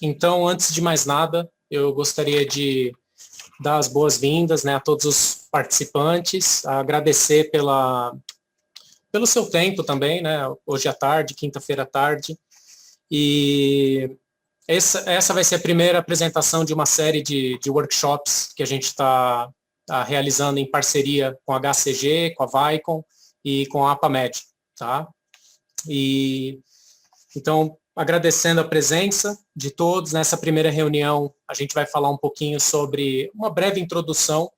Então, antes de mais nada, eu gostaria de dar as boas-vindas, né, a todos os participantes, agradecer pelo seu tempo também, né, hoje à tarde, quinta-feira à tarde, e essa vai ser a primeira apresentação de uma série de workshops que a gente está realizando em parceria com a HCG, com a Vicon e com a APAMED, tá? E então, agradecendo a presença de todos nessa primeira reunião, a gente vai falar um pouquinho sobre uma breve introdução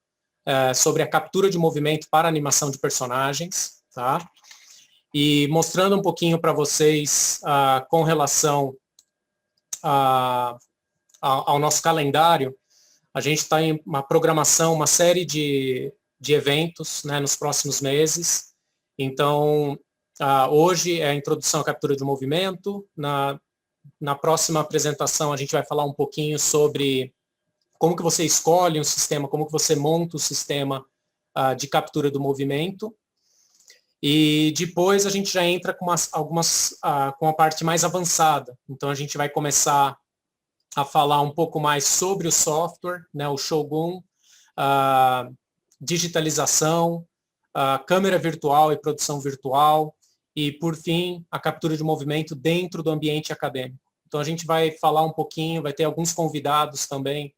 sobre a captura de movimento para animação de personagens, tá? E mostrando um pouquinho para vocês com relação ao nosso calendário, a gente está em uma programação, uma série de eventos, né, nos próximos meses. Então, hoje é a introdução à captura de movimento. Na próxima apresentação, a gente vai falar um pouquinho sobre como que você escolhe um sistema, como que você monta o sistema de captura do movimento. E depois a gente já entra com com a parte mais avançada. Então, a gente vai começar a falar um pouco mais sobre o software, né, o Shogun, digitalização, câmera virtual e produção virtual, e, por fim, a captura de movimento dentro do ambiente acadêmico. Então, a gente vai falar um pouquinho, vai ter alguns convidados também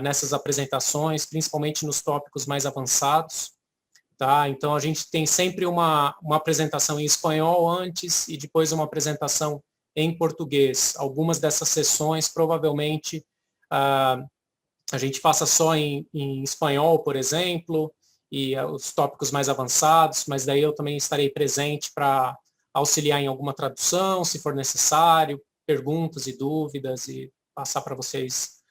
nessas apresentações, principalmente nos tópicos mais avançados. Tá? Então, a gente tem sempre uma apresentação em espanhol antes e depois uma apresentação em português. Algumas dessas sessões, provavelmente, a gente faça só em espanhol, por exemplo, e os tópicos mais avançados, mas daí eu também estarei presente para auxiliar em alguma tradução, se for necessário, perguntas e dúvidas, e passar para vocês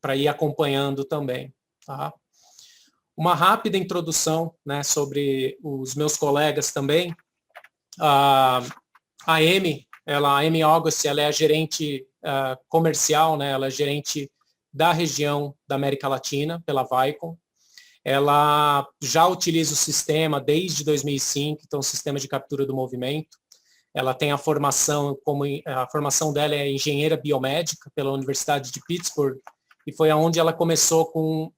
para ir acompanhando também. Tá? Uma rápida introdução, né, sobre os meus colegas também. A Amy August, ela é a gerente comercial, né, ela é gerente da região da América Latina, pela Vicon. Ela já utiliza o sistema desde 2005, então o sistema de captura do movimento. Ela tem a formação dela é engenheira biomédica pela Universidade de Pittsburgh, e foi aonde ela começou com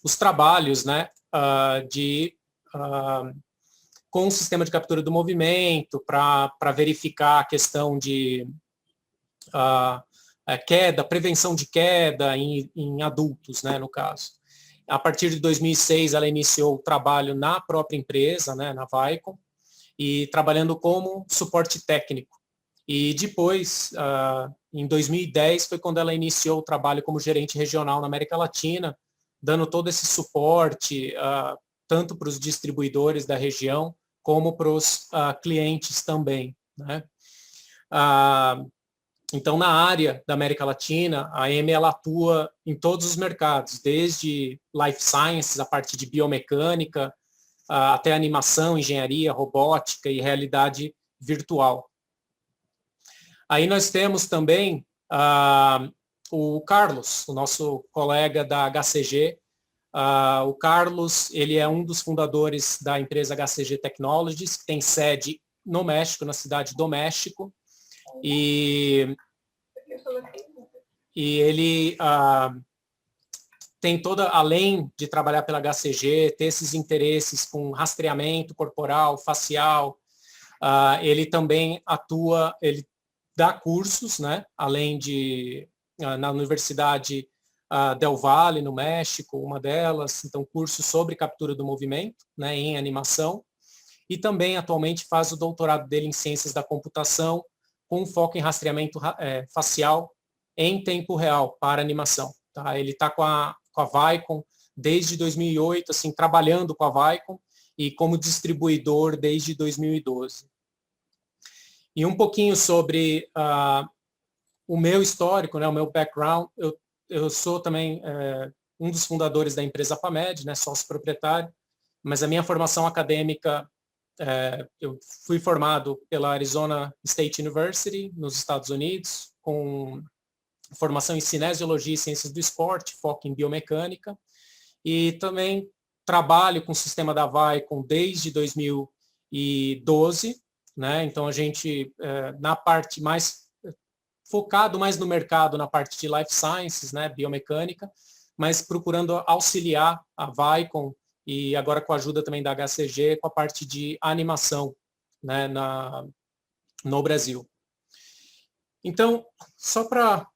os trabalhos, né, com o sistema de captura do movimento, para verificar a questão de queda, prevenção de queda em adultos, né, no caso. A partir de 2006, ela iniciou o trabalho na própria empresa, né, na Vicon, e trabalhando como suporte técnico. E depois, em 2010, foi quando ela iniciou o trabalho como gerente regional na América Latina, dando todo esse suporte, tanto para os distribuidores da região, como para os clientes também, né? Então, na área da América Latina, a Amy ela atua em todos os mercados, desde life sciences, a parte de biomecânica, até animação, engenharia, robótica e realidade virtual. Aí nós temos também o Carlos, o nosso colega da HCG. O Carlos, ele é um dos fundadores da empresa HCG Technologies, que tem sede no México, na cidade do México. E ele tem além de trabalhar pela HCG, ter esses interesses com rastreamento corporal, facial, ele também atua, ele dá cursos, né, além de na Universidade Del Valle, no México, uma delas, então cursos sobre captura do movimento, né, em animação, e também atualmente faz o doutorado dele em Ciências da Computação, com foco em rastreamento facial em tempo real para animação. Tá? Ele está com a Vicon desde 2008, assim, trabalhando com a Vicon e como distribuidor desde 2012. E um pouquinho sobre o meu histórico, né, o meu background. Eu sou também um dos fundadores da empresa APAMED, né, sócio proprietário, mas a minha formação acadêmica, eu fui formado pela Arizona State University, nos Estados Unidos, com formação em cinesiologia e ciências do esporte, foco em biomecânica, e também trabalho com o sistema da Vicon desde 2012, né? Então a gente, na parte mais focado mais no mercado, na parte de life sciences, né, biomecânica, mas procurando auxiliar a Vicon e agora com a ajuda também da HCG com a parte de animação, né, no Brasil. Então, só para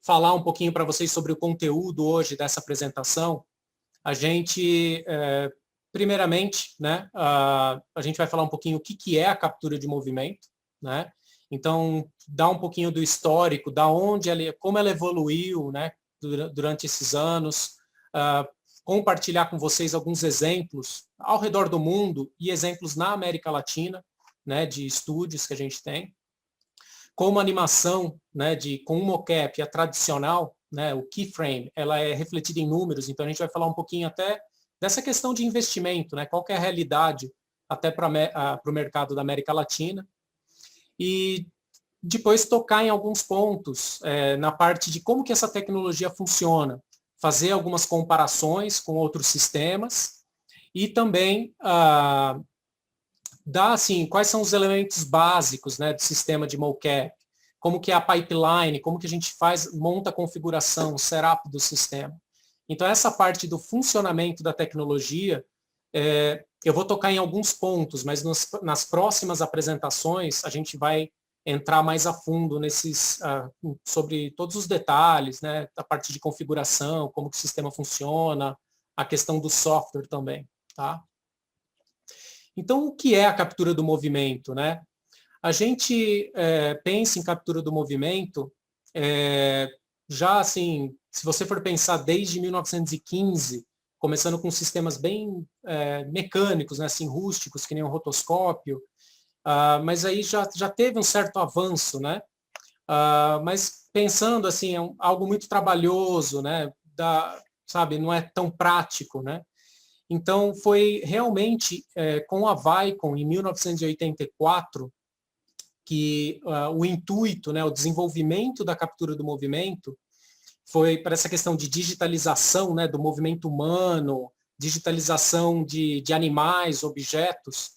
falar um pouquinho para vocês sobre o conteúdo hoje dessa apresentação, a gente, primeiramente, né, a gente vai falar um pouquinho o que é a captura de movimento, né? Então, dar um pouquinho do histórico, da onde ela, como ela evoluiu, né, durante esses anos, compartilhar com vocês alguns exemplos ao redor do mundo e exemplos na América Latina, né, de estúdios que a gente tem. Como a animação, né, com o mocap, a tradicional, né, o keyframe, ela é refletida em números, então a gente vai falar um pouquinho até dessa questão de investimento, né, qual que é a realidade até para o mercado da América Latina. E depois tocar em alguns pontos na parte de como que essa tecnologia funciona, fazer algumas comparações com outros sistemas e também dar assim, quais são os elementos básicos, né, do sistema de mocap, como que é a pipeline, como que a gente monta a configuração, o setup do sistema. Então, essa parte do funcionamento da tecnologia, eu vou tocar em alguns pontos, mas nas próximas apresentações a gente vai entrar mais a fundo sobre todos os detalhes, né, a parte de configuração, como que o sistema funciona, a questão do software também, tá? Então, o que é a captura do movimento, né? A gente pensa em captura do movimento, já assim, se você for pensar desde 1915, começando com sistemas bem mecânicos, né, assim, rústicos, que nem o rotoscópio, mas aí já teve um certo avanço, né? Mas pensando assim, algo muito trabalhoso, né? Sabe, não é tão prático, né? Então, foi realmente com a Vicon, em 1984, que o intuito, né, o desenvolvimento da captura do movimento foi para essa questão de digitalização, né, do movimento humano, digitalização de animais, objetos.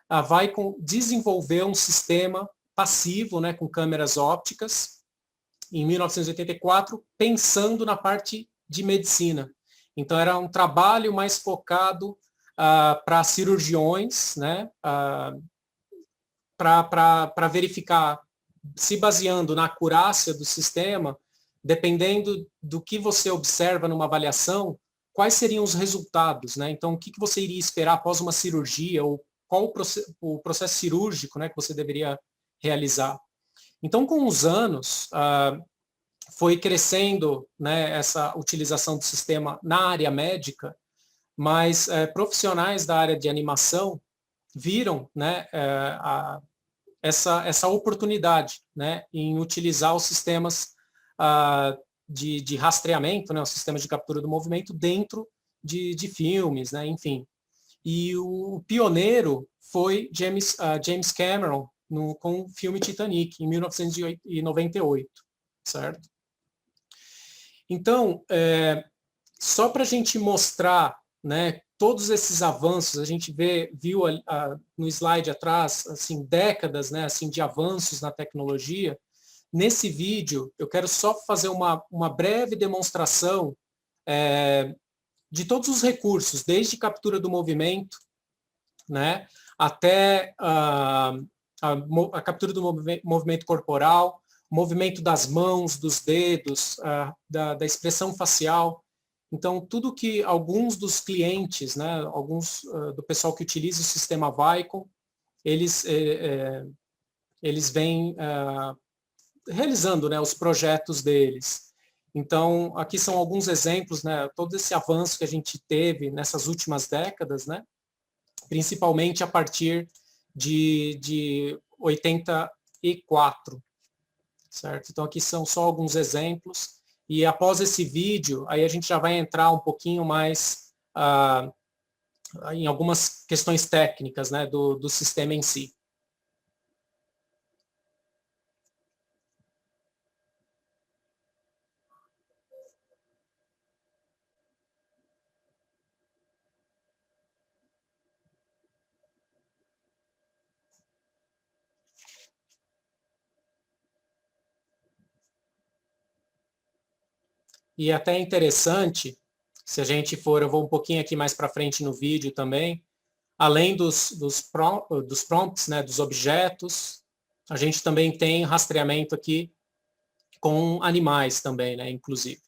A Vicon desenvolveu um sistema passivo, né, com câmeras ópticas, em 1984, pensando na parte de medicina. Então, era um trabalho mais focado para cirurgiões, né, para verificar, se baseando na acurácia do sistema, dependendo do que você observa numa avaliação, quais seriam os resultados, né? Então, o que você iria esperar após uma cirurgia, ou qual o processo cirúrgico, né, que você deveria realizar. Então, com os anos, foi crescendo, né, essa utilização do sistema na área médica, mas profissionais da área de animação viram, né, essa oportunidade, né, em utilizar os sistemas de rastreamento, né, os sistemas de captura do movimento dentro de filmes, né, enfim. E o pioneiro foi James Cameron com o filme Titanic, em 1998, certo? Então, só para a gente mostrar, né, todos esses avanços, a gente viu no slide atrás, assim, décadas, né, assim, de avanços na tecnologia. Nesse vídeo, eu quero só fazer uma breve demonstração de todos os recursos, desde captura do movimento, né, até a captura do movimento corporal, movimento das mãos, dos dedos, da expressão facial. Então, tudo que alguns dos clientes, né, alguns do pessoal que utiliza o sistema Vicon, eles vêm realizando, né, os projetos deles. Então, aqui são alguns exemplos, né, todo esse avanço que a gente teve nessas últimas décadas, né, principalmente a partir de 84, certo? Então, aqui são só alguns exemplos. E após esse vídeo, aí a gente já vai entrar um pouquinho mais em algumas questões técnicas, né, do sistema em si. e até é interessante, se a gente for, eu vou um pouquinho aqui mais para frente no vídeo também, além dos prompts, né, dos objetos, a gente também tem rastreamento aqui com animais também, né, inclusive.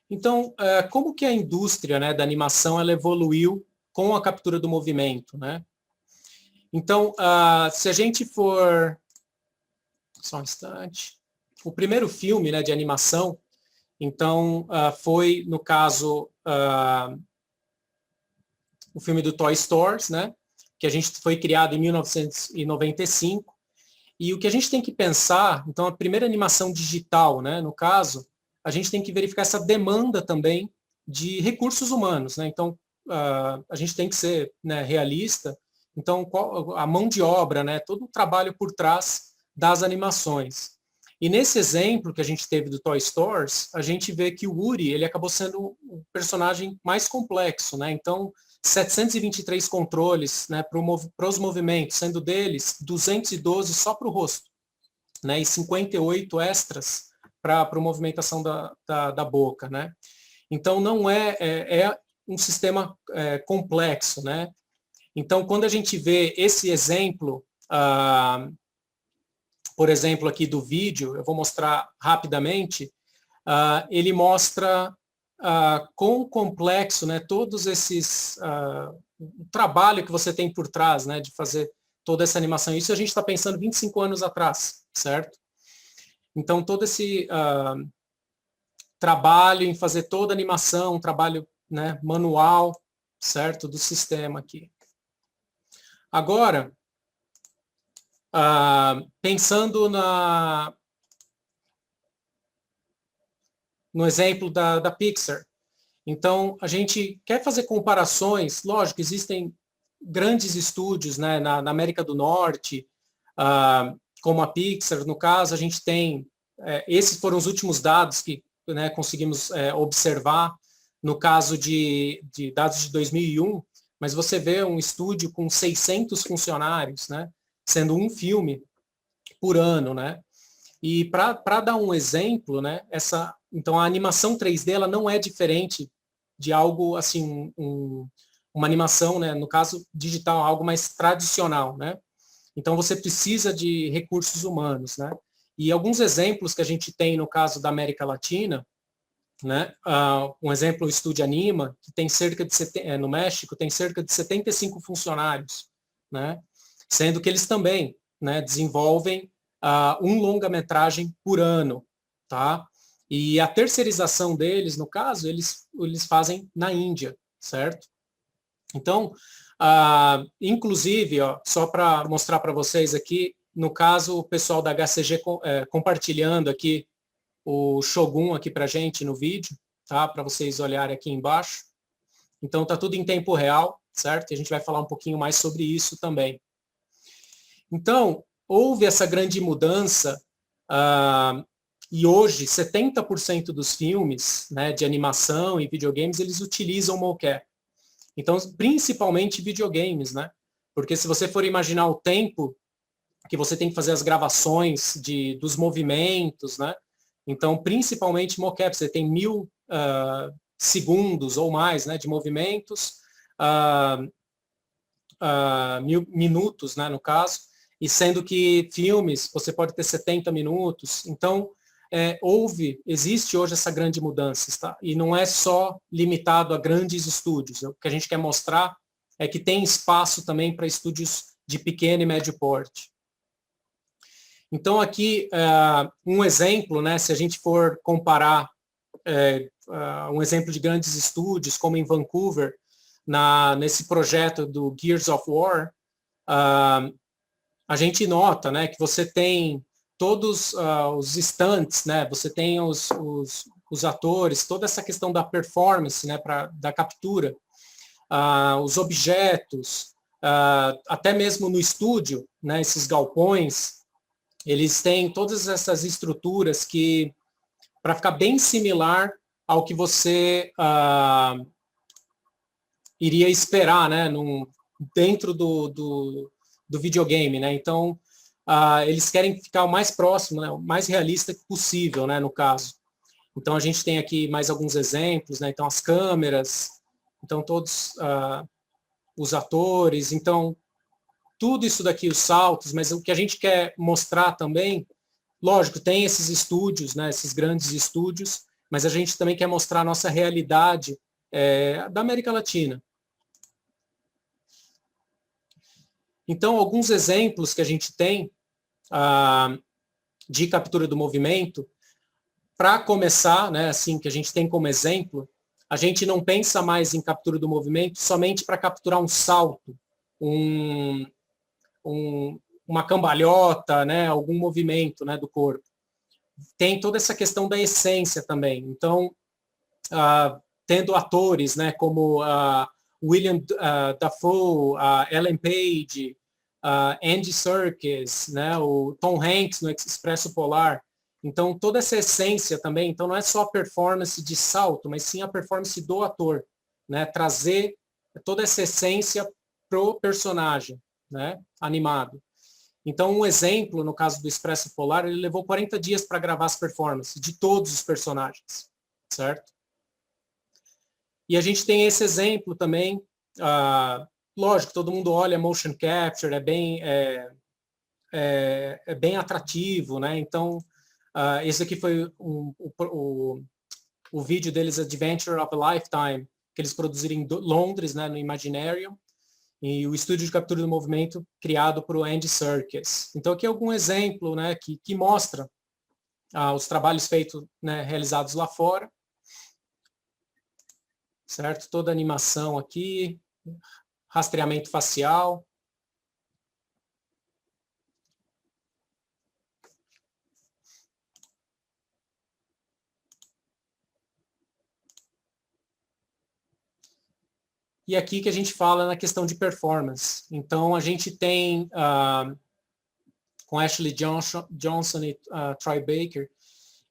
Então, como que a indústria, né, da animação ela evoluiu com a captura do movimento, né? Então, se a gente for... Só um instante. O primeiro filme, né, de animação, então, foi, no caso, o filme do Toy Story, né, que a gente foi criado em 1995. E o que a gente tem que pensar, então, a primeira animação digital, né, no caso, a gente tem que verificar essa demanda também de recursos humanos, né? Então, a gente tem que ser, né, realista. Então, a mão de obra, né, todo o trabalho por trás das animações. E nesse exemplo que a gente teve do Toy Story, a gente vê que o Woody, ele acabou sendo o personagem mais complexo, né? Então, 723 controles, né, para os movimentos, sendo deles 212 só para o rosto, né, e 58 extras para a movimentação da boca, né? Então não é um sistema complexo, né? Então quando a gente vê esse exemplo, por exemplo aqui do vídeo, eu vou mostrar rapidamente, ele mostra quão complexo, né, todos esses o trabalho que você tem por trás, né, de fazer toda essa animação. Isso a gente está pensando 25 anos atrás, certo? Então todo esse trabalho em fazer toda a animação, um trabalho, né, manual, certo, do sistema aqui. Agora, pensando no exemplo da Pixar. Então, a gente quer fazer comparações, lógico, existem grandes estúdios, né, na América do Norte, como a Pixar, no caso, a gente tem, esses foram os últimos dados que, né, conseguimos observar, no caso de dados de 2001, mas você vê um estúdio com 600 funcionários, né, sendo um filme por ano, né? E para dar um exemplo, né, então a animação 3D ela não é diferente de algo assim, uma animação, né, no caso digital, algo mais tradicional, né? Então você precisa de recursos humanos, né? E alguns exemplos que a gente tem no caso da América Latina, né? Um exemplo, o Estúdio Anima, que tem cerca de no México tem cerca de 75 funcionários, né? Sendo que eles também, né, desenvolvem um longa-metragem por ano, tá? E a terceirização deles, no caso, eles fazem na Índia, certo? Então, inclusive, ó, só para mostrar para vocês aqui, no caso, o pessoal da HCG compartilhando aqui o Shogun aqui para a gente no vídeo, tá? Para vocês olharem aqui embaixo. Então, tá tudo em tempo real, certo? E a gente vai falar um pouquinho mais sobre isso também. Então, houve essa grande mudança e hoje 70% dos filmes, né, de animação e videogames, eles utilizam mocap. Então, principalmente videogames, né? Porque se você for imaginar o tempo que você tem que fazer as gravações dos movimentos, né? Então, principalmente mocap, você tem 1000 segundos ou mais, né, de movimentos, 1000 minutos, né, no caso, e sendo que filmes você pode ter 70 minutos. Então, existe hoje essa grande mudança, tá? E não é só limitado a grandes estúdios. O que a gente quer mostrar é que tem espaço também para estúdios de pequeno e médio porte. Então, aqui, um exemplo, né, se a gente for comparar um exemplo de grandes estúdios, como em Vancouver, nesse projeto do Gears of War, a gente nota, né, que você tem todos os stunts, né, você tem os atores, toda essa questão da performance, né, da captura, os objetos, até mesmo no estúdio, né, esses galpões, eles têm todas essas estruturas que, para ficar bem similar ao que você iria esperar, né, dentro do videogame, né? Então, eles querem ficar o mais próximo, né, o mais realista possível, né, no caso. Então, a gente tem aqui mais alguns exemplos, né, então as câmeras, então todos os atores, então tudo isso daqui, os saltos, mas o que a gente quer mostrar também, lógico, tem esses estúdios, né, esses grandes estúdios, mas a gente também quer mostrar a nossa realidade da América Latina. Então, alguns exemplos que a gente tem de captura do movimento, para começar, né, assim, que a gente tem como exemplo, a gente não pensa mais em captura do movimento somente para capturar um salto, uma cambalhota, né, algum movimento, né, do corpo. Tem toda essa questão da essência também. Então, tendo atores, né, como William Dafoe, Ellen Page, Andy Serkis, né, o Tom Hanks no Expresso Polar. Então, toda essa essência também, então não é só a performance de salto, mas sim a performance do ator, né, trazer toda essa essência pro personagem, né, animado. Então, um exemplo, no caso do Expresso Polar, ele levou 40 dias para gravar as performances de todos os personagens, certo? E a gente tem esse exemplo também, lógico, todo mundo olha motion capture, é bem atrativo, né? Então, esse aqui foi o vídeo deles, Adventure of a Lifetime, que eles produziram em Londres, né, no Imaginarium, e o estúdio de captura do movimento criado por Andy Serkis. Então, aqui é algum exemplo, né, que mostra os trabalhos feitos, né, realizados lá fora, certo? Toda a animação aqui, rastreamento facial. E aqui que a gente fala na questão de performance. Então, a gente tem, com Ashley Johnson e Troy Baker,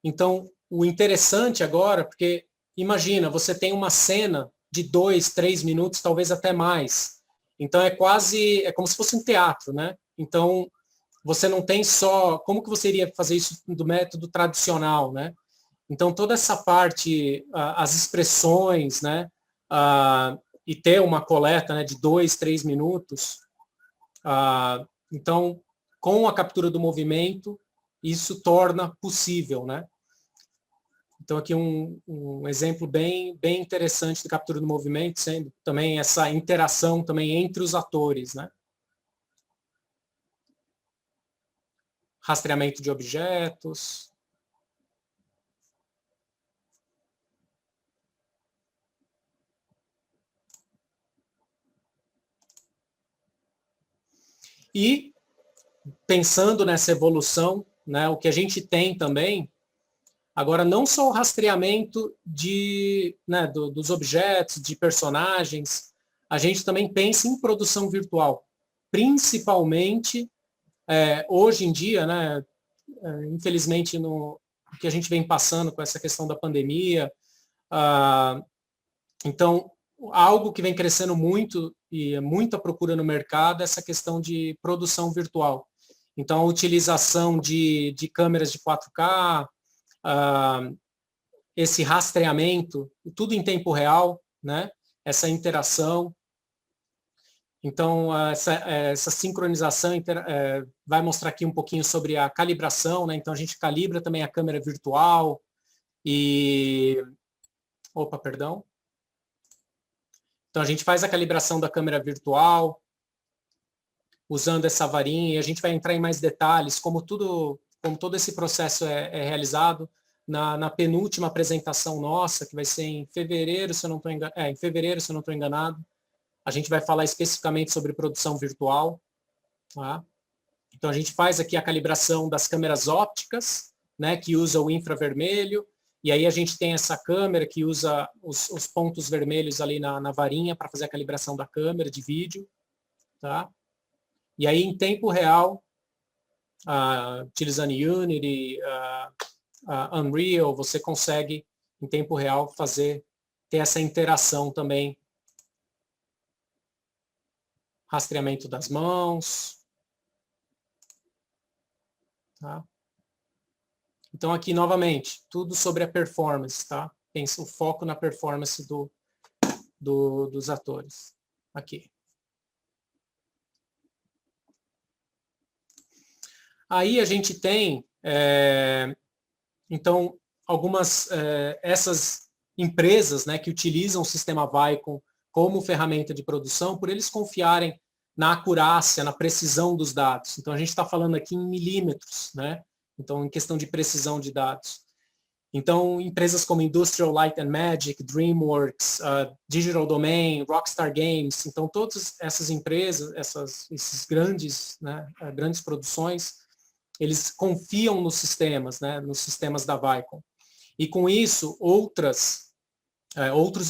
então, o interessante agora, porque imagina, você tem uma cena de 2, 3 minutos, talvez até mais. Então, é como se fosse um teatro, né? Então, você não tem só, como que você iria fazer isso do método tradicional, né? Então, toda essa parte, as expressões, né? E ter uma coleta, né, de 2, 3 minutos. Então, com a captura do movimento, isso torna possível, né? Então, aqui um exemplo bem interessante de captura do movimento, sendo também essa interação também entre os atores, né? Rastreamento de objetos. E, pensando nessa evolução, né, o que a gente tem também, agora não só o rastreamento né, dos objetos, de personagens, a gente também pensa em produção virtual, principalmente hoje em dia, né, infelizmente no que a gente vem passando com essa questão da pandemia, então algo que vem crescendo muito e muita procura no mercado é essa questão de produção virtual. Então a utilização de câmeras de 4K, esse rastreamento, tudo em tempo real, né? Essa interação. Então, essa sincronização vai mostrar aqui um pouquinho sobre a calibração, né? Então, a gente calibra também a câmera virtual e... Opa, perdão. Então, a gente faz a calibração da câmera virtual, usando essa varinha, e a gente vai entrar em mais detalhes, como todo esse processo é realizado na penúltima apresentação nossa, que vai ser em fevereiro, se eu não estou enganado. A gente vai falar especificamente sobre produção virtual. Tá? Então, a gente faz aqui a calibração das câmeras ópticas, né, que usa o infravermelho, e aí a gente tem essa câmera que usa os pontos vermelhos ali na varinha para fazer a calibração da câmera de vídeo. Tá? E aí, em tempo real, utilizando Unity, Unreal, você consegue, em tempo real, ter essa interação também. Rastreamento das mãos. tá? Então, aqui, novamente, tudo sobre a performance, tá? Pensa o foco na performance dos atores. Aqui. Aí a gente tem, então, algumas, essas empresas, né, que utilizam o sistema Vicon como ferramenta de produção, por eles confiarem na acurácia, na precisão dos dados. Então, a gente está falando aqui em milímetros, né? Então, em questão de precisão de dados. Então, empresas como Industrial Light and Magic, DreamWorks, Digital Domain, Rockstar Games, então todas essas empresas, esses grandes, né, grandes produções, eles confiam nos sistemas, né, nos sistemas da Vicon. E com isso, outros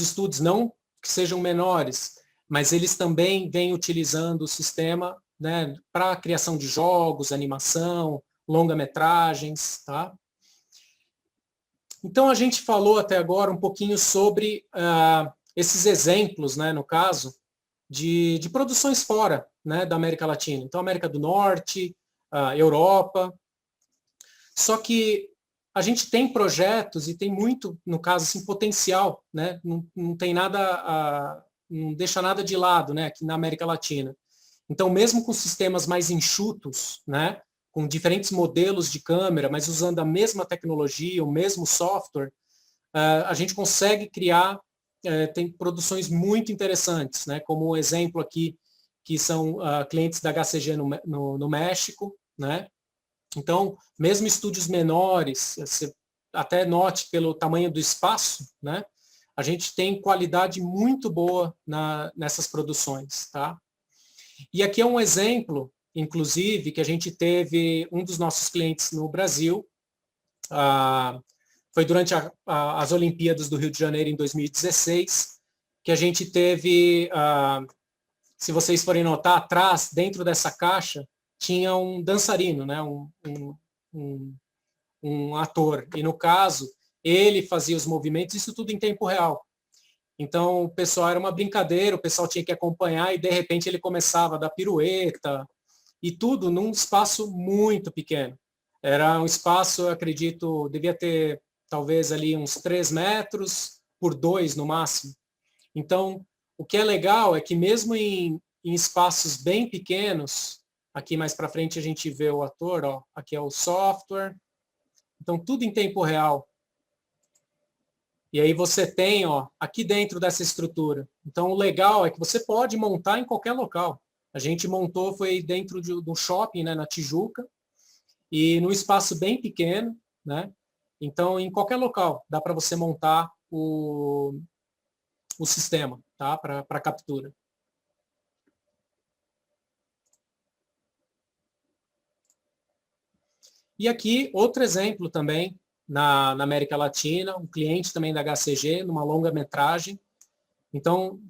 estudos, não que sejam menores, mas eles também vêm utilizando o sistema, né, para a criação de jogos, animação, longa-metragens, tá? Então, a gente falou até agora um pouquinho sobre esses exemplos, né, no caso, de produções fora, né, da América Latina. Então, América do Norte, Europa. Só que a gente tem projetos e tem muito, no caso, assim, potencial, né? Não tem nada, não deixa nada de lado, né, aqui na América Latina. Então, mesmo com sistemas mais enxutos, né, com diferentes modelos de câmera, mas usando a mesma tecnologia, o mesmo software, a gente consegue criar, tem produções muito interessantes, né, como o exemplo aqui, que são clientes da HCG no México, né? Então, mesmo estúdios menores, você até note pelo tamanho do espaço, né, a gente tem qualidade muito boa nessas produções, tá? E aqui é um exemplo, inclusive, que a gente teve um dos nossos clientes no Brasil, foi durante as Olimpíadas do Rio de Janeiro em 2016, que a gente teve, se vocês forem notar, atrás, dentro dessa caixa, tinha um dançarino, né, um ator. E no caso, ele fazia os movimentos, isso tudo em tempo real. Então, o pessoal era uma brincadeira, o pessoal tinha que acompanhar e, de repente, ele começava a dar pirueta e tudo num espaço muito pequeno. Era um espaço, eu acredito, devia ter talvez ali uns 3 metros por 2 no máximo. Então, o que é legal é que mesmo em espaços bem pequenos, aqui mais para frente a gente vê o ator, ó, aqui é o software, então tudo em tempo real. E aí você tem, ó, aqui dentro dessa estrutura. Então, o legal é que você pode montar em qualquer local. A gente montou, foi dentro do shopping, né, na Tijuca, e num espaço bem pequeno, né? Então, em qualquer local, dá para você montar o sistema, tá? Para captura. E aqui, outro exemplo também, na América Latina, um cliente também da HCG, numa longa-metragem. Então,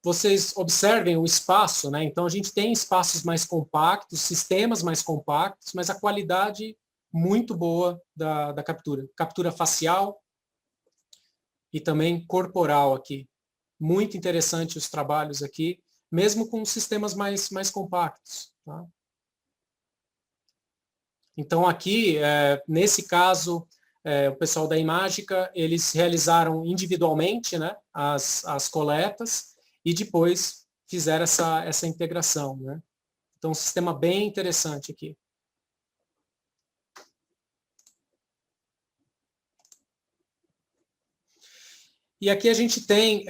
vocês observem o espaço, né? Então, a gente tem espaços mais compactos, sistemas mais compactos, mas a qualidade muito boa da captura. Captura facial e também corporal aqui. Muito interessante os trabalhos aqui, mesmo com sistemas mais compactos. Tá? Então, aqui, nesse caso, o pessoal da Imagica, eles realizaram individualmente, né, as coletas e depois fizeram essa integração. Né? Então, um sistema bem interessante aqui. E aqui a gente tem,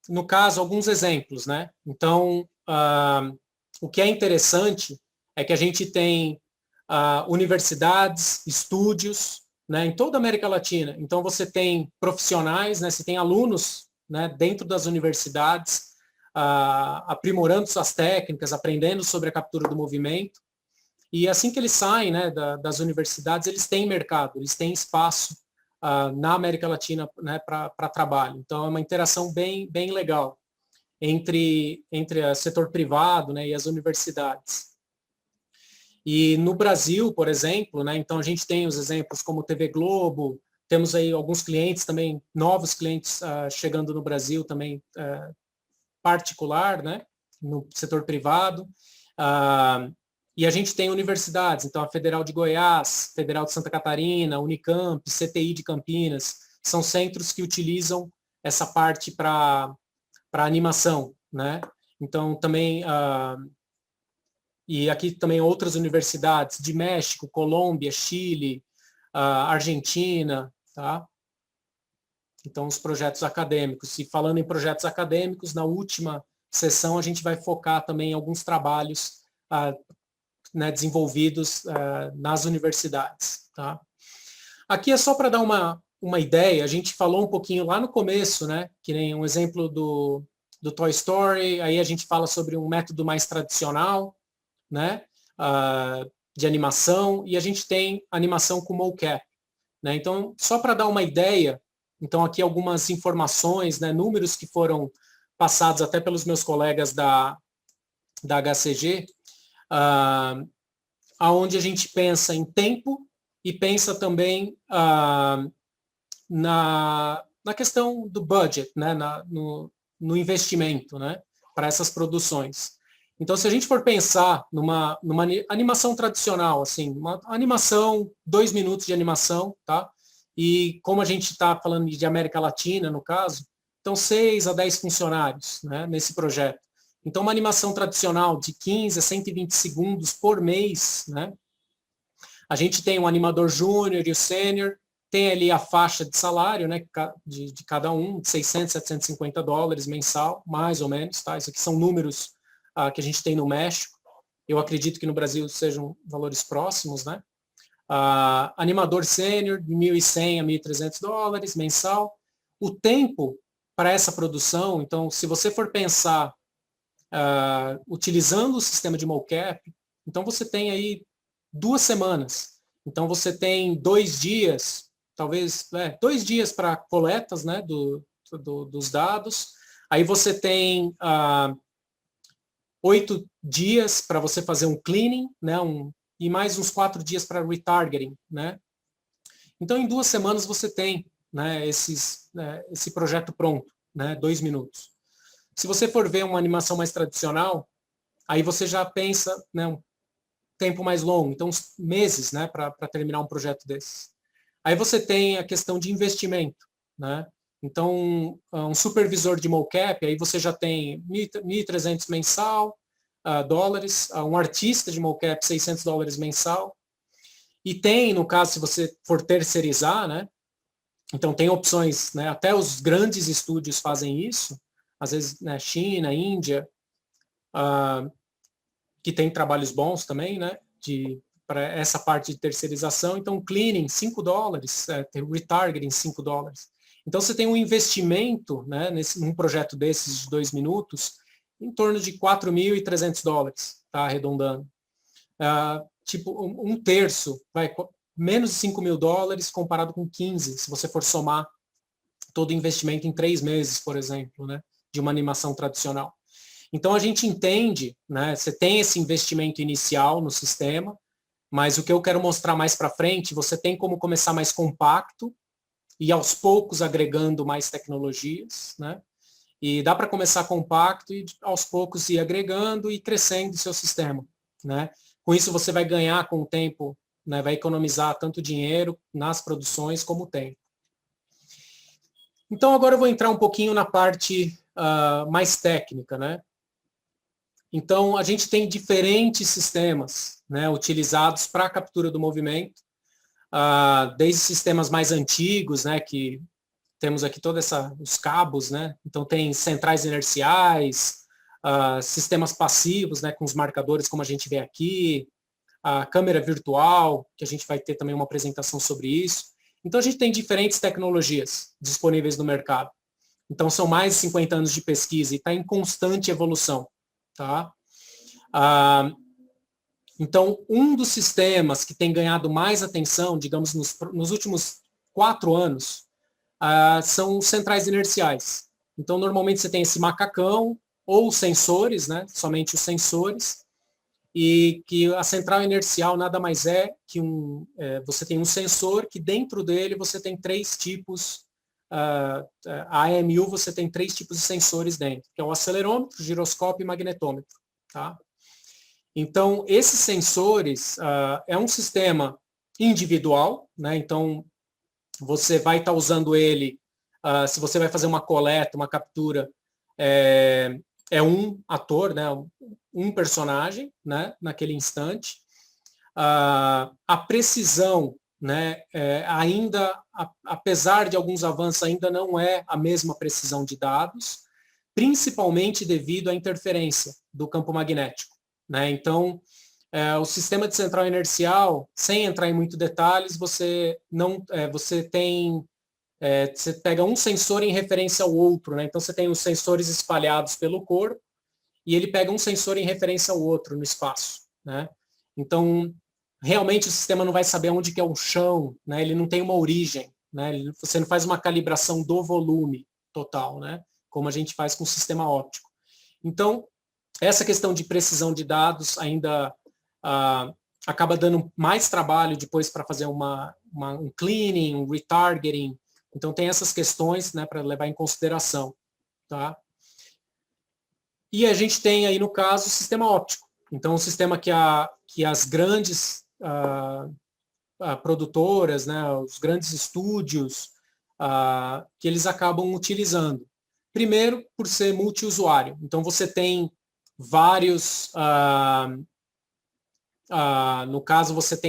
no caso, alguns exemplos. Né? Então, o que é interessante é que a gente tem universidades, estúdios, né, em toda a América Latina. Então, você tem profissionais, né, você tem alunos, né, dentro das universidades, aprimorando suas técnicas, aprendendo sobre a captura do movimento. E assim que eles saem, né, das universidades, eles têm mercado, eles têm espaço na América Latina, né, para trabalho. Então, é uma interação bem legal entre o setor privado, né, e as universidades. E no Brasil, por exemplo, né, então a gente tem os exemplos como TV Globo, temos aí alguns clientes também, novos clientes chegando no Brasil também, particular, né, no setor privado. E a gente tem universidades, então a Federal de Goiás, Federal de Santa Catarina, Unicamp, CTI de Campinas, são centros que utilizam essa parte para animação, né? Então também, e aqui também outras universidades de México, Colômbia, Chile, Argentina, tá? Então os projetos acadêmicos. E falando em projetos acadêmicos, na última sessão a gente vai focar também em alguns trabalhos né, desenvolvidos nas universidades. Tá? Aqui é só para dar uma ideia, a gente falou um pouquinho lá no começo, né, que nem um exemplo do Toy Story, aí a gente fala sobre um método mais tradicional, né, de animação, e a gente tem animação com mocap. Né? Então, só para dar uma ideia, então aqui algumas informações, né, números que foram passados até pelos meus colegas da HCG, aonde a gente pensa em tempo e pensa também na questão do budget, né, no investimento, né, para essas produções. Então, se a gente for pensar numa animação tradicional, assim, uma animação, 2 minutos de animação, tá? E como a gente está falando de América Latina, no caso, então 6 a 10 funcionários, né, nesse projeto. Então, uma animação tradicional de 15 a 120 segundos por mês, né? A gente tem um animador júnior e o sênior, tem ali a faixa de salário, né, de cada um, de 600, 750 dólares mensal, mais ou menos, tá? Isso aqui são números que a gente tem no México. Eu acredito que no Brasil sejam valores próximos, né? Animador sênior, de 1.100 a 1.300 dólares mensal. O tempo para essa produção, então, se você for pensar utilizando o sistema de mocap, então você tem aí 2 semanas. Então você tem 2 dias, talvez 2 dias para coletas, né, dos dados. Aí você tem 8 dias para você fazer um cleaning, né, e mais uns 4 dias para retargeting, né? Então em 2 semanas você tem, né, esse projeto pronto, né, 2 minutos. Se você for ver uma animação mais tradicional, aí você já pensa, né, um tempo mais longo, então meses, né, para terminar um projeto desse. Aí você tem a questão de investimento, né? Então, um supervisor de mocap, aí você já tem 1.300 mensal, dólares, um artista de mocap, 600 dólares mensal. E tem, no caso, se você for terceirizar, né? Então tem opções, né? Até os grandes estúdios fazem isso, às vezes, né, China, Índia, que tem trabalhos bons também, né? Para essa parte de terceirização. Então, cleaning, 5 dólares, retargeting, 5 dólares. Então, você tem um investimento, né, num projeto desses de 2 minutos, em torno de 4.300 dólares, tá, arredondando. Tipo, um terço, menos de 5.000 dólares comparado com 15, se você for somar todo o investimento em 3 meses, por exemplo, né, de uma animação tradicional. Então, a gente entende, né, você tem esse investimento inicial no sistema, mas o que eu quero mostrar mais para frente, você tem como começar mais compacto e aos poucos agregando mais tecnologias, né? E dá para começar compacto e aos poucos ir agregando e crescendo o seu sistema, né? Com isso você vai ganhar com o tempo, né? Vai economizar tanto dinheiro nas produções como tempo. Então agora eu vou entrar um pouquinho na parte mais técnica, né? Então, a gente tem diferentes sistemas, né, utilizados para a captura do movimento, desde sistemas mais antigos, né, que temos aqui todos os cabos, né, então tem centrais inerciais, sistemas passivos, né, com os marcadores como a gente vê aqui, a câmera virtual, que a gente vai ter também uma apresentação sobre isso. Então, a gente tem diferentes tecnologias disponíveis no mercado. Então, são mais de 50 anos de pesquisa e está em constante evolução. Tá? Então, um dos sistemas que tem ganhado mais atenção, digamos, nos últimos 4 anos, são os centrais inerciais. Então, normalmente você tem esse macacão ou sensores, né? Somente os sensores, e que a central inercial nada mais é que você tem um sensor que dentro dele você tem 3 tipos, a AMU você tem 3 tipos de sensores dentro, que é o acelerômetro, giroscópio e magnetômetro. Tá? Então, esses sensores é um sistema individual, né? Então, você vai estar usando ele, se você vai fazer uma coleta, uma captura, é um ator, né? Um personagem, né? Naquele instante. A precisão, né? Ainda, apesar de alguns avanços, ainda não é a mesma precisão de dados, principalmente devido à interferência do campo magnético, né? Então, o sistema de central inercial, sem entrar em muitos detalhes, você tem você pega um sensor em referência ao outro, né? Então você tem os sensores espalhados pelo corpo e ele pega um sensor em referência ao outro no espaço, né? Então realmente o sistema não vai saber onde que é o chão, né? Ele não tem uma origem, né? Você não faz uma calibração do volume total, né? Como a gente faz com o sistema óptico. Então essa questão de precisão de dados ainda acaba dando mais trabalho depois para fazer um cleaning, um retargeting. Então tem essas questões, né, para levar em consideração, tá? E a gente tem aí no caso o sistema óptico. Então o sistema que as grandes produtoras, né, os grandes estúdios, que eles acabam utilizando. Primeiro, por ser multiusuário. Então você tem vários no caso, você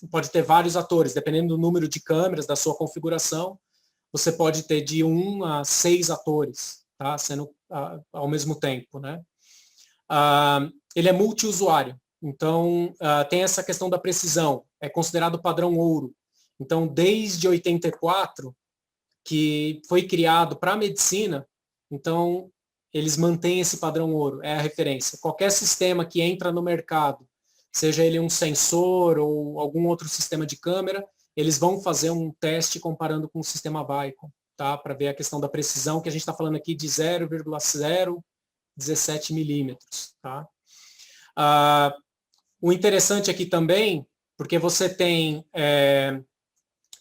pode ter vários atores, dependendo do número de câmeras, da sua configuração, você pode ter de 1 a 6 atores, tá? Sendo ao mesmo tempo, né? Ele é multiusuário, então tem essa questão da precisão, é considerado padrão ouro. Então, desde 84, que foi criado para a medicina, então eles mantêm esse padrão ouro, é a referência. Qualquer sistema que entra no mercado, seja ele um sensor ou algum outro sistema de câmera, eles vão fazer um teste comparando com o sistema Vicon, tá? Para ver a questão da precisão, que a gente está falando aqui de 0,017 milímetros. Tá? O interessante aqui também, porque você tem,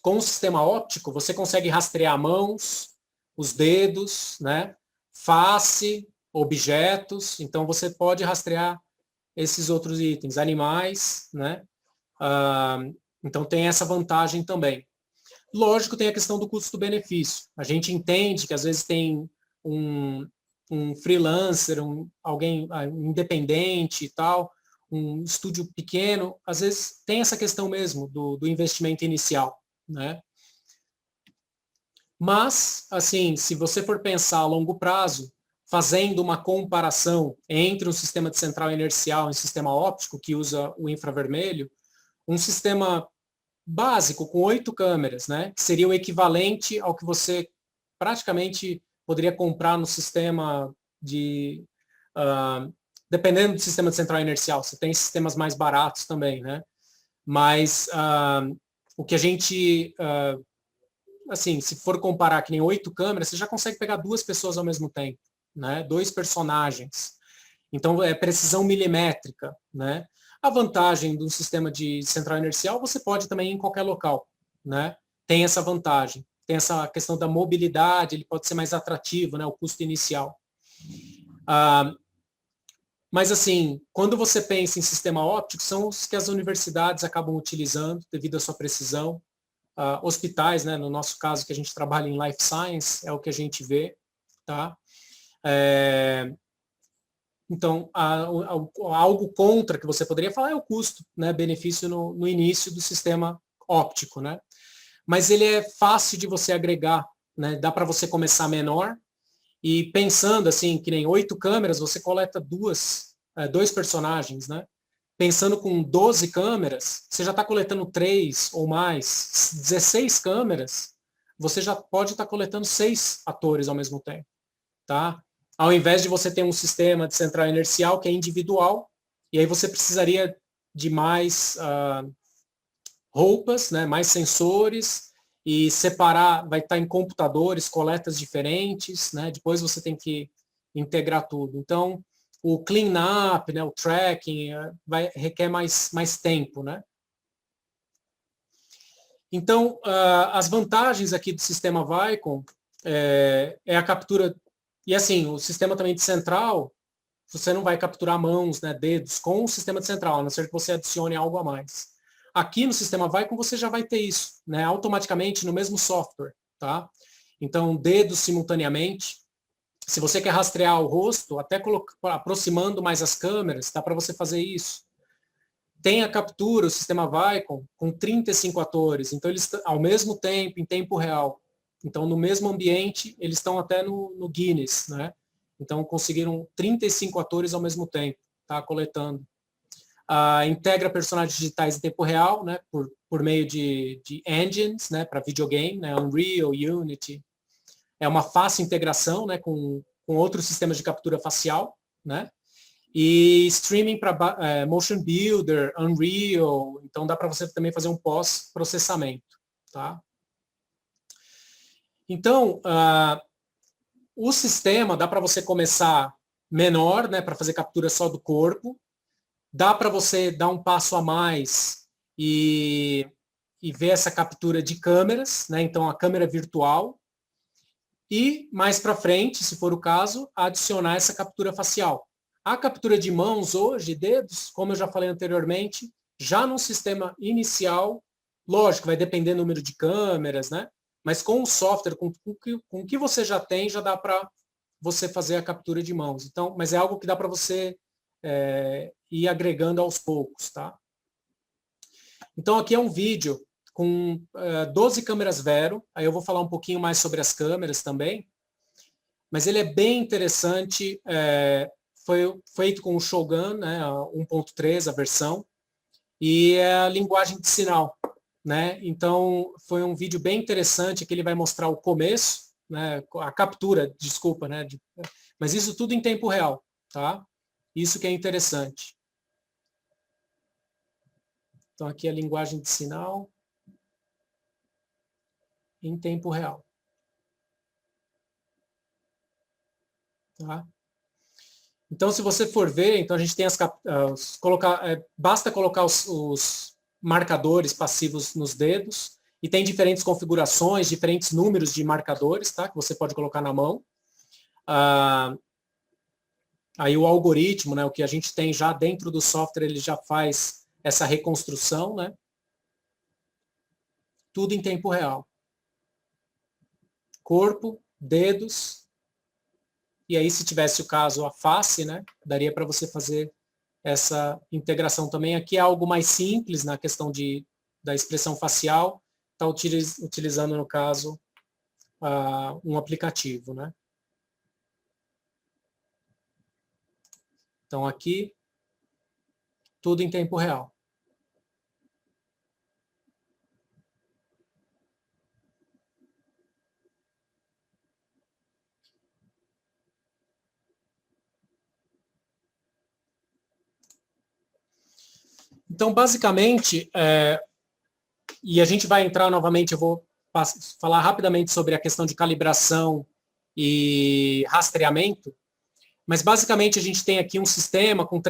com o sistema óptico, você consegue rastrear mãos, os dedos, né? Face, objetos, então você pode rastrear esses outros itens, animais, né? Então tem essa vantagem também. Lógico, tem a questão do custo-benefício. A gente entende que às vezes tem um freelancer, alguém independente e tal, um estúdio pequeno, às vezes tem essa questão mesmo do investimento inicial, né? Mas, assim, se você for pensar a longo prazo, fazendo uma comparação entre um sistema de central inercial e um sistema óptico que usa o infravermelho, um sistema básico com 8 câmeras, né, que seria o equivalente ao que você praticamente poderia comprar no sistema de... dependendo do sistema de central inercial, você tem sistemas mais baratos também, né? Mas o que a gente... assim, se for comparar que nem 8 câmeras, você já consegue pegar 2 pessoas ao mesmo tempo, né? 2 personagens. Então, é precisão milimétrica, né? A vantagem do sistema de central inercial, você pode também ir em qualquer local, né? Tem essa vantagem. Tem essa questão da mobilidade, ele pode ser mais atrativo, né? O custo inicial. Mas, assim, quando você pensa em sistema óptico, são os que as universidades acabam utilizando devido à sua precisão. Hospitais, né? No nosso caso, que a gente trabalha em Life Science, é o que a gente vê, tá? Então, algo contra que você poderia falar é o custo, né? Benefício no início do sistema óptico, né? Mas ele é fácil de você agregar, né? Dá para você começar menor e pensando assim, que nem 8 câmeras, você coleta 2 personagens, né? Pensando com 12 câmeras, você já está coletando 3 ou mais, 16 câmeras, você já pode estar coletando 6 atores ao mesmo tempo, tá? Ao invés de você ter um sistema de central inercial que é individual, e aí você precisaria de mais roupas, né, mais sensores, e separar, vai estar em computadores, coletas diferentes, né, depois você tem que integrar tudo. Então, o clean-up, né, o tracking, requer mais tempo, né? Então, as vantagens aqui do sistema Vicon é a captura. E assim, o sistema também de central, você não vai capturar mãos, né, dedos com o sistema central, a não ser que você adicione algo a mais. Aqui no sistema Vicon você já vai ter isso, né, automaticamente no mesmo software, tá? Então, dedos simultaneamente. Se você quer rastrear o rosto, até aproximando mais as câmeras, dá para você fazer isso. Tem a captura, o sistema Vicon, com 35 atores. Então, eles ao mesmo tempo, em tempo real. Então, no mesmo ambiente, eles estão até no Guinness, né? Então, conseguiram 35 atores ao mesmo tempo, tá? Coletando. Integra personagens digitais em tempo real, né? Por meio de engines, né? Para videogame, né? Unreal, Unity. É uma fácil integração, né? Com outros sistemas de captura facial, né? E streaming para Motion Builder, Unreal, então dá para você também fazer um pós-processamento, tá? Então, o sistema dá para você começar menor, né, para fazer captura só do corpo, dá para você dar um passo a mais e ver essa captura de câmeras, né, então a câmera virtual, e mais para frente, se for o caso, adicionar essa captura facial. A captura de mãos hoje, dedos, como eu já falei anteriormente, já no sistema inicial, lógico, vai depender do número de câmeras, né? Mas com o software, com o que você já tem, já dá para você fazer a captura de mãos. Então, mas é algo que dá para você ir agregando aos poucos, tá? Então, aqui é um vídeo com 12 câmeras Vero. Aí eu vou falar um pouquinho mais sobre as câmeras também. Mas ele é bem interessante. Foi feito com o Shogun, né, 1.3, a versão, e é a linguagem de sinal, né? Então, foi um vídeo bem interessante que ele vai mostrar o começo, né, a captura, desculpa, né, mas isso tudo em tempo real, tá? Isso que é interessante. Então, aqui a linguagem de sinal em tempo real. Tá? Então, se você for ver, então a gente tem basta colocar os marcadores passivos nos dedos e tem diferentes configurações, diferentes números de marcadores, tá? Que você pode colocar na mão. Aí o algoritmo, né? O que a gente tem já dentro do software, ele já faz essa reconstrução, né? Tudo em tempo real. Corpo, dedos. E aí, se tivesse o caso a face, né, daria para você fazer essa integração também. Aqui é algo mais simples na questão da expressão facial, está utilizando, no caso, um aplicativo, né? Então, aqui, tudo em tempo real. Então, basicamente, e a gente vai entrar novamente, eu vou falar rapidamente sobre a questão de calibração e rastreamento, mas basicamente a gente tem aqui um sistema com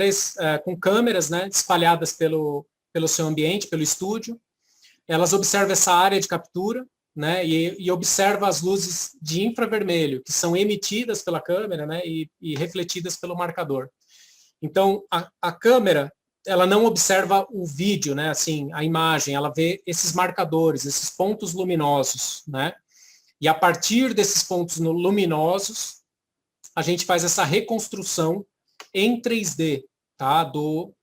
com câmeras, né, espalhadas pelo seu ambiente, pelo estúdio. Elas observam essa área de captura, né, e observam as luzes de infravermelho, que são emitidas pela câmera, né, e refletidas pelo marcador. Então, a câmera, ela não observa o vídeo, né, assim, a imagem, ela vê esses marcadores, esses pontos luminosos, né, e a partir desses pontos luminosos, a gente faz essa reconstrução em 3D, tá, do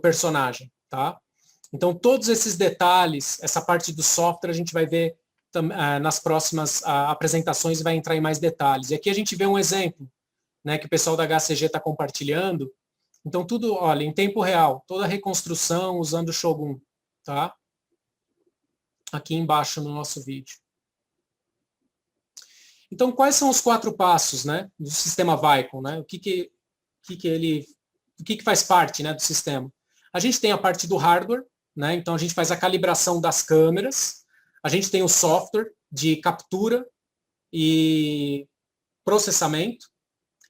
personagem, tá? Então, todos esses detalhes, essa parte do software, a gente vai ver nas próximas apresentações e vai entrar em mais detalhes. E aqui a gente vê um exemplo, né, que o pessoal da HCG está compartilhando. Então, tudo, olha, em tempo real, toda a reconstrução usando o Shogun, tá? Aqui embaixo no nosso vídeo. Então, quais são os 4 passos, né, do sistema Vicon, né? O que faz parte, né, do sistema? A gente tem a parte do hardware, né? Então a gente faz a calibração das câmeras, a gente tem o software de captura e processamento,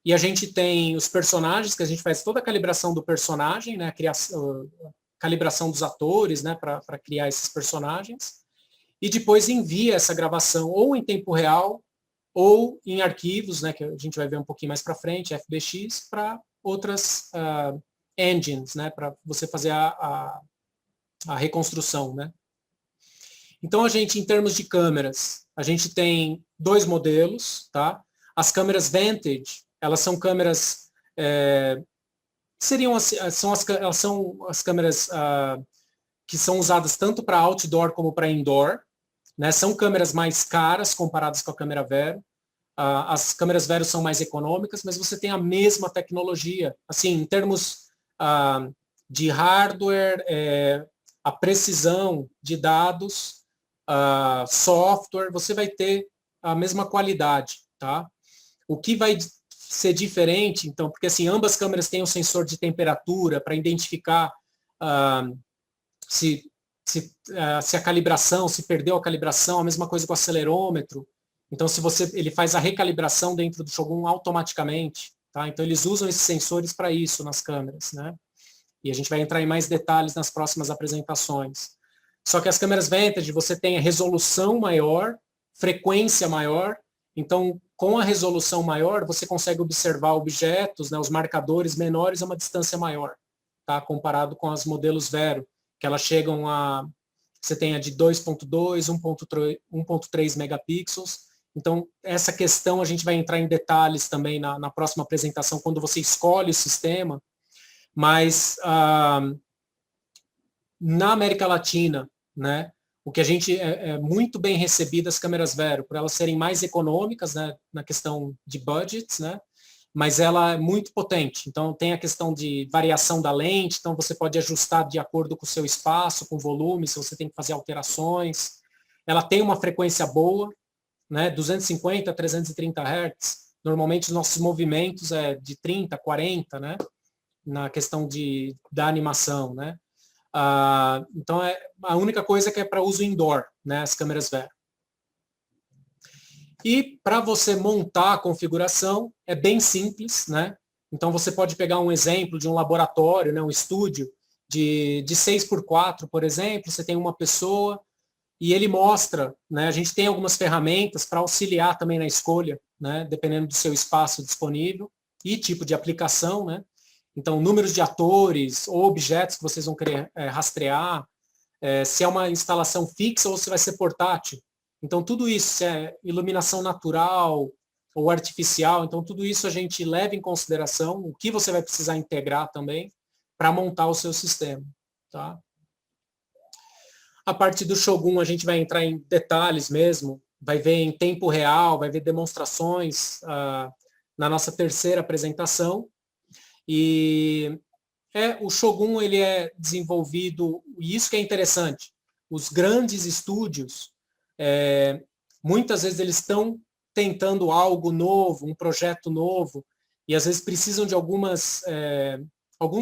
e a gente tem os personagens, que a gente faz toda a calibração do personagem, né? A calibração dos atores, né, para criar esses personagens, e depois envia essa gravação ou em tempo real ou em arquivos, né, que a gente vai ver um pouquinho mais para frente, FBX, para outras engines, né, para você fazer a reconstrução, né. Então, a gente, em termos de câmeras, a gente tem 2 modelos, tá? As câmeras Vantage, elas são câmeras, elas são as câmeras que são usadas tanto para outdoor como para indoor, né? São câmeras mais caras comparadas com a câmera Vero. As câmeras Vero são mais econômicas, mas você tem a mesma tecnologia. Assim, em termos de hardware, a precisão de dados, software, você vai ter a mesma qualidade, tá? O que vai ser diferente, então, porque assim, ambas câmeras têm um sensor de temperatura para identificar se a calibração, se perdeu a calibração, a mesma coisa com o acelerômetro. Então, ele faz a recalibração dentro do Shogun automaticamente, tá? Então, eles usam esses sensores para isso nas câmeras, né? E a gente vai entrar em mais detalhes nas próximas apresentações. Só que as câmeras Vantage, você tem a resolução maior, frequência maior. Então, com a resolução maior, você consegue observar objetos, né, os marcadores menores a uma distância maior, tá? Comparado com as modelos Vero, que elas chegam a... Você tem a de 2.2, 1.3 megapixels. Então, essa questão a gente vai entrar em detalhes também na próxima apresentação, quando você escolhe o sistema. Mas na América Latina, né, o que a gente é muito bem recebido as câmeras Vero, por elas serem mais econômicas, né, na questão de budgets, né, mas ela é muito potente. Então, tem a questão de variação da lente, então você pode ajustar de acordo com o seu espaço, com o volume, se você tem que fazer alterações. Ela tem uma frequência boa, né, 250 a 330 Hz. Normalmente, os nossos movimentos é de 30, 40, né, na questão da animação, né. Então, a única coisa que é para uso indoor, né, as câmeras Vero. E para você montar a configuração, é bem simples, né? Então, você pode pegar um exemplo de um laboratório, né, um estúdio de 6x4, por exemplo, você tem uma pessoa e ele mostra, né, a gente tem algumas ferramentas para auxiliar também na escolha, né, dependendo do seu espaço disponível e tipo de aplicação, né? Então, números de atores ou objetos que vocês vão querer rastrear, se é uma instalação fixa ou se vai ser portátil. Então, tudo isso, se é iluminação natural ou artificial, então tudo isso a gente leva em consideração, o que você vai precisar integrar também para montar o seu sistema. Tá? A parte do Shogun, a gente vai entrar em detalhes mesmo, vai ver em tempo real, vai ver demonstrações na nossa terceira apresentação. E o Shogun, ele é desenvolvido, e isso que é interessante, os grandes estúdios, muitas vezes eles estão tentando algo novo, um projeto novo, e às vezes precisam de alguns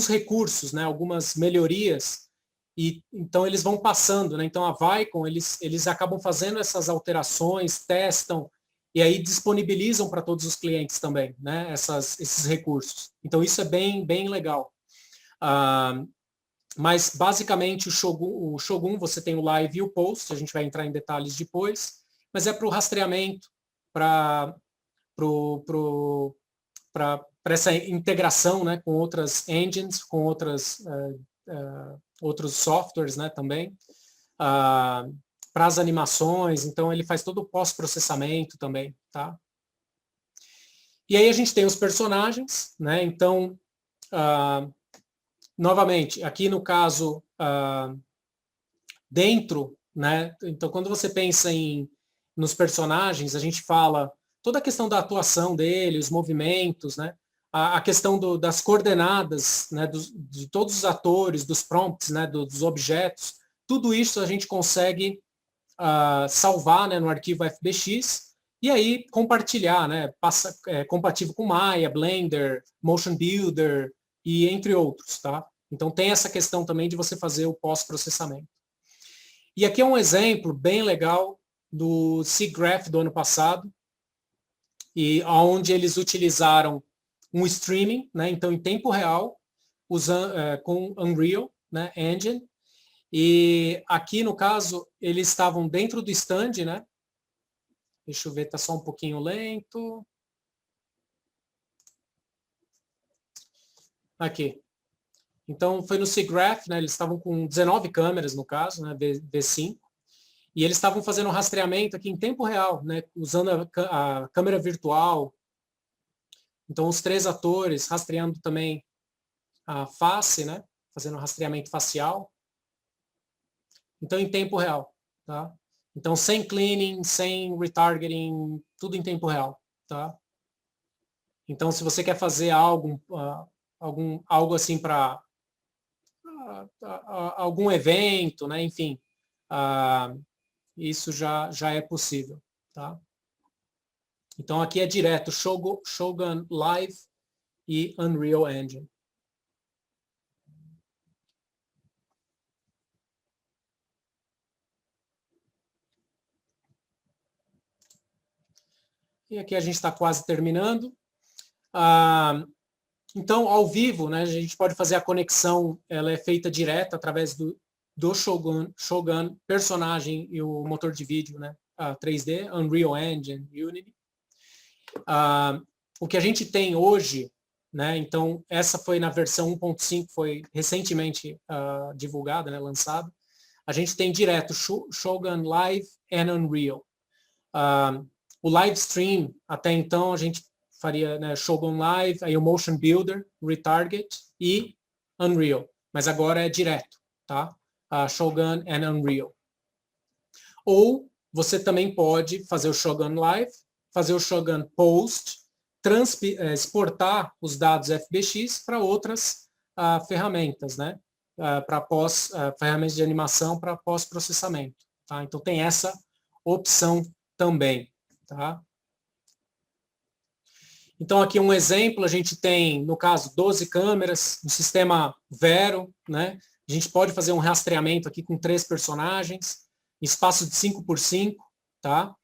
recursos, né, algumas melhorias, e então eles vão passando, né? Então a Vicon, eles acabam fazendo essas alterações, testam, e aí disponibilizam para todos os clientes também, né, esses recursos. Então isso é bem, bem legal. Mas basicamente o Shogun você tem o live e o post, a gente vai entrar em detalhes depois, mas é para o rastreamento, para essa integração, né, com outras engines, com outros softwares, né, também, para as animações, então ele faz todo o pós-processamento também, tá? E aí a gente tem os personagens, né, então, novamente, aqui no caso, dentro, né, então quando você pensa nos personagens, a gente fala toda a questão da atuação dele, os movimentos, né, a questão das coordenadas, né, de todos os atores, dos prompts, né, dos objetos, tudo isso a gente consegue salvar, né, no arquivo FBX e aí compartilhar, né, compatível com Maya, Blender, Motion Builder e entre outros, tá? Então tem essa questão também de você fazer o pós-processamento. E aqui é um exemplo bem legal do SIGGRAPH do ano passado, e onde eles utilizaram um streaming, né, então em tempo real, com Unreal, né, Engine, e aqui no caso eles estavam dentro do stand, né, deixa eu ver, está só um pouquinho lento. Aqui. Então, foi no SIGGRAPH, né, eles estavam com 19 câmeras, no caso, né, V5, e eles estavam fazendo um rastreamento aqui em tempo real, né, usando a câmera virtual. Então, os 3 atores rastreando também a face, né, fazendo um rastreamento facial. Então, em tempo real. Tá? Então, sem cleaning, sem retargeting, tudo em tempo real. Tá? Então, se você quer fazer algo assim para algum evento, né? Enfim, isso já é possível. Tá? Então, aqui é direto Shogun Live e Unreal Engine. E aqui a gente está quase terminando. Então, ao vivo, né, a gente pode fazer a conexão, ela é feita direta através do Shogun, personagem e o motor de vídeo, né, 3D, Unreal Engine, Unity. O que a gente tem hoje, né, então essa foi na versão 1.5, foi recentemente divulgada, né, lançada. A gente tem direto Shogun Live and Unreal. O live stream, até então, a gente faria, né, Shogun Live, aí o Motion Builder, Retarget e Unreal. Mas agora é direto, tá? Shogun and Unreal. Ou você também pode fazer o Shogun Live, fazer o Shogun Post, exportar os dados FBX para outras ferramentas, né? Para ferramentas de animação para pós-processamento. Tá? Então tem essa opção também. Tá? Então, aqui um exemplo, a gente tem, no caso, 12 câmeras, um sistema Vero, né? A gente pode fazer um rastreamento aqui com 3 personagens, espaço de 5x5, tá?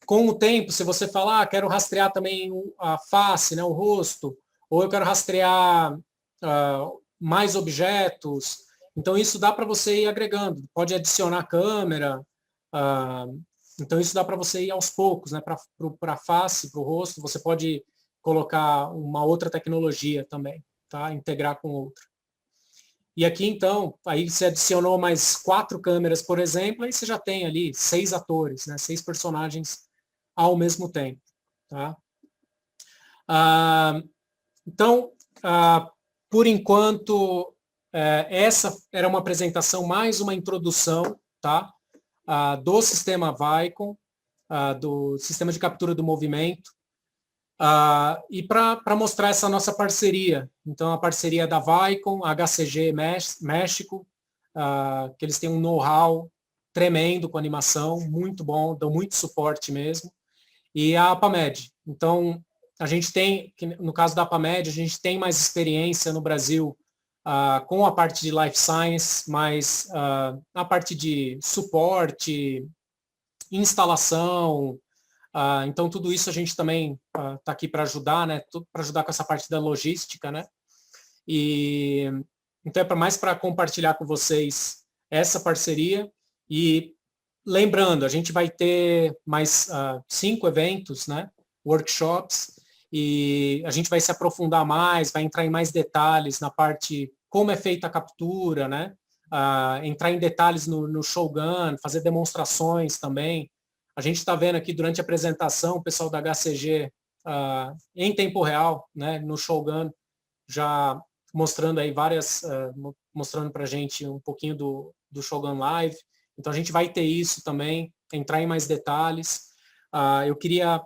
Com o tempo, se você falar, quero rastrear também a face, né, o rosto, ou eu quero rastrear mais objetos, então isso dá para você ir agregando, pode adicionar câmera, então isso dá para você ir aos poucos, né, para a face, para o rosto, você pode colocar uma outra tecnologia também, tá? Integrar com outra. E aqui, então, aí você adicionou mais 4 câmeras, por exemplo, aí você já tem ali 6 atores, né? 6 personagens ao mesmo tempo. Tá? Então, por enquanto, essa era uma apresentação, mais uma introdução, tá? Do sistema Vicon, do sistema de captura do movimento, e para mostrar essa nossa parceria. Então, a parceria da Vicon, HCG México, que eles têm um know-how tremendo com animação, muito bom, dão muito suporte mesmo, e a APAMED. Então, a gente tem, no caso da APAMED, a gente tem mais experiência no Brasil com a parte de Life Science, mas a parte de suporte, instalação, então tudo isso a gente também está aqui para ajudar, né? Para ajudar com essa parte da logística, né? E então é mais para compartilhar com vocês essa parceria. E lembrando, a gente vai ter mais 5 eventos, né? Workshops, e a gente vai se aprofundar mais, vai entrar em mais detalhes na parte como é feita a captura, né? Entrar em detalhes no Shogun, fazer demonstrações também. A gente está vendo aqui durante a apresentação o pessoal da HCG em tempo real, né, no Shogun, já mostrando aí mostrando para a gente um pouquinho do Shogun Live. Então a gente vai ter isso também, entrar em mais detalhes. Eu queria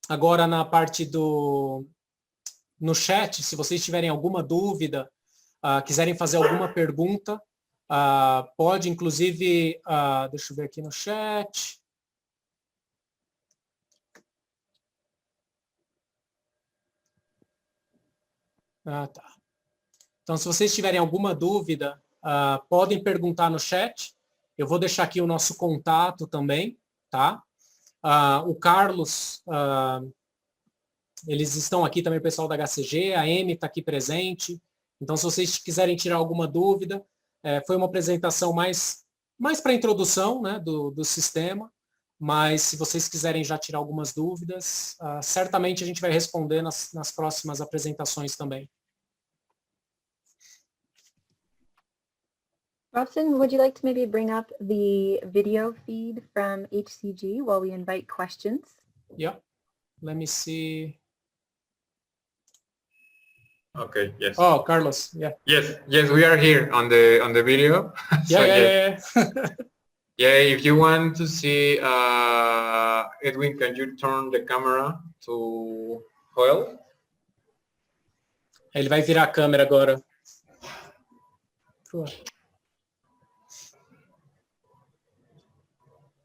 agora na parte no chat, se vocês tiverem alguma dúvida, quiserem fazer alguma pergunta, pode inclusive, deixa eu ver aqui no chat. Tá. Então, se vocês tiverem alguma dúvida, podem perguntar no chat. Eu vou deixar aqui o nosso contato também, tá? O Carlos, eles estão aqui também, o pessoal da HCG, a Amy está aqui presente. Então, se vocês quiserem tirar alguma dúvida, foi uma apresentação mais para introdução, né, do sistema, mas se vocês quiserem já tirar algumas dúvidas, certamente a gente vai responder nas próximas apresentações também. Robson, would you like to maybe bring up the video feed from HCG while we invite questions? Yeah, let me see. Okay, yes. Oh, Carlos, yeah. Yes, we are here on the video. So, Yeah. yeah, if you want to see Edwin, can you turn the camera to Joel? Ele vai virar a câmera agora.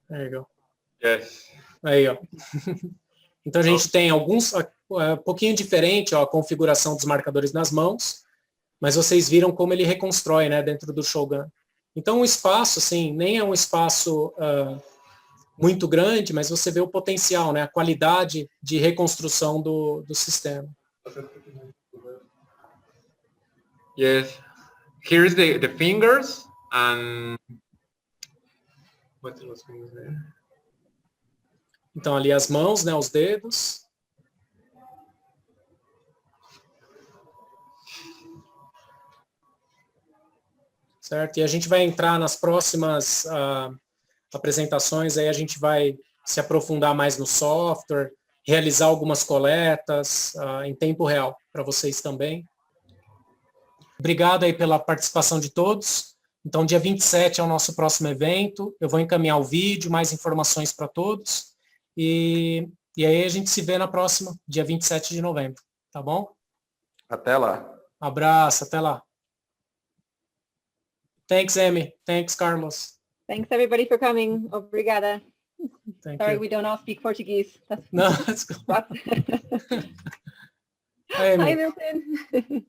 There you go. Yes. Aí, ó. Então a gente tem alguns, um pouquinho diferente, ó, a configuração dos marcadores nas mãos, mas vocês viram como ele reconstrói, né, dentro do Shogun. Então o espaço, assim, nem é um espaço muito grande, mas você vê o potencial, né, a qualidade de reconstrução do sistema. Yes. Here's the fingers and what's the fingers there? Então ali as mãos, né, os dedos. Certo? E a gente vai entrar nas próximas apresentações, aí a gente vai se aprofundar mais no software, realizar algumas coletas em tempo real para vocês também. Obrigado aí pela participação de todos. Então, dia 27 é o nosso próximo evento. Eu vou encaminhar o vídeo, mais informações para todos. E aí a gente se vê na próxima, dia 27 de novembro. Tá bom? Até lá. Abraço, até lá. Thanks, Amy. Thanks, Carlos. Thanks everybody for coming. Obrigada. Thank Sorry, you. we don't all speak Portuguese. No, that's cool. Hi, Amy. Milton.